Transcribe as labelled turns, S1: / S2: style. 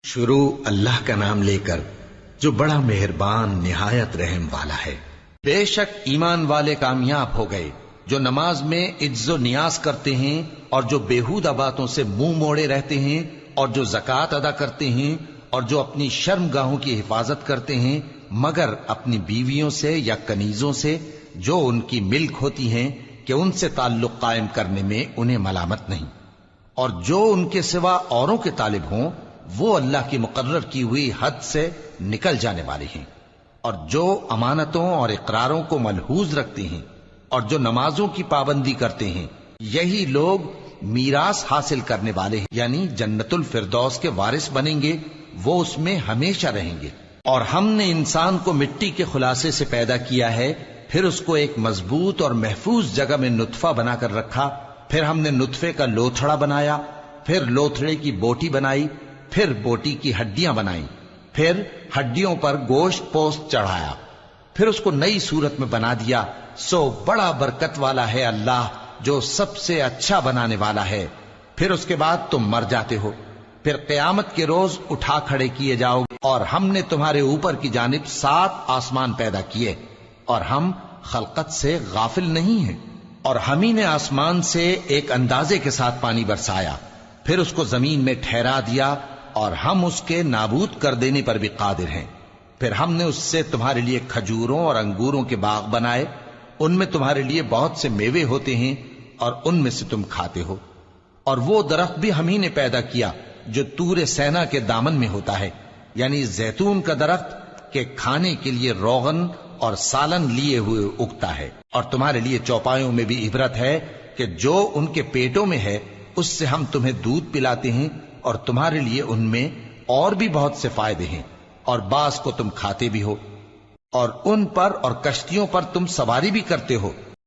S1: شروع اللہ کا نام لے کر جو بڑا مہربان نہایت رحم والا ہے۔ بے شک ایمان والے کامیاب ہو گئے جو نماز میں عجز و نیاز کرتے ہیں اور جو بیہودہ باتوں سے منہ موڑے رہتے ہیں اور جو زکوٰۃ ادا کرتے ہیں اور جو اپنی شرم گاہوں کی حفاظت کرتے ہیں مگر اپنی بیویوں سے یا کنیزوں سے جو ان کی ملک ہوتی ہیں کہ ان سے تعلق قائم کرنے میں انہیں ملامت نہیں، اور جو ان کے سوا اوروں کے طالب ہوں وہ اللہ کی مقرر کی ہوئی حد سے نکل جانے والے ہیں، اور جو امانتوں اور اقراروں کو ملحوظ رکھتے ہیں اور جو نمازوں کی پابندی کرتے ہیں یہی لوگ میراث حاصل کرنے والے ہیں، یعنی جنت الفردوس کے وارث بنیں گے، وہ اس میں ہمیشہ رہیں گے۔ اور ہم نے انسان کو مٹی کے خلاصے سے پیدا کیا ہے، پھر اس کو ایک مضبوط اور محفوظ جگہ میں نطفہ بنا کر رکھا، پھر ہم نے نطفے کا لوتھڑا بنایا، پھر لوتھڑے کی بوٹی بنائی، پھر بوٹی کی ہڈیاں بنائیں، پھر ہڈیوں پر گوشت پوست چڑھایا، پھر اس کو نئی صورت میں بنا دیا۔ سو بڑا برکت والا ہے اللہ جو سب سے اچھا بنانے والا ہے۔ پھر اس کے بعد تم مر جاتے ہو، پھر قیامت کے روز اٹھا کھڑے کیے جاؤ گے، اور ہم نے تمہارے اوپر کی جانب 7 آسمان پیدا کیے، اور ہم خلقت سے غافل نہیں ہیں۔ اور ہم ہی نے آسمان سے ایک اندازے کے ساتھ پانی برسایا، پھر اس کو زمین میں ٹھہرا دیا، اور ہم اس کے نابود کر دینے پر بھی قادر ہیں۔ پھر ہم نے اس سے تمہارے لیے کھجوروں اور انگوروں کے باغ بنائے، ان میں تمہارے لیے بہت سے میوے ہوتے ہیں اور ان میں سے تم کھاتے ہو۔ اور وہ درخت بھی ہم ہی نے پیدا کیا جو طور سینا کے دامن میں ہوتا ہے، یعنی زیتون کا درخت کہ کھانے کے لیے روغن اور سالن لیے ہوئے اگتا ہے۔ اور تمہارے لیے چوپایوں میں بھی عبرت ہے کہ جو ان کے پیٹوں میں ہے اس سے ہم تمہیں دودھ پلاتے ہیں، اور تمہارے لیے ان میں اور بھی بہت سے فائدے ہیں، اور بعض کو تم کھاتے بھی ہو، اور ان پر اور کشتیوں پر تم سواری بھی کرتے ہو۔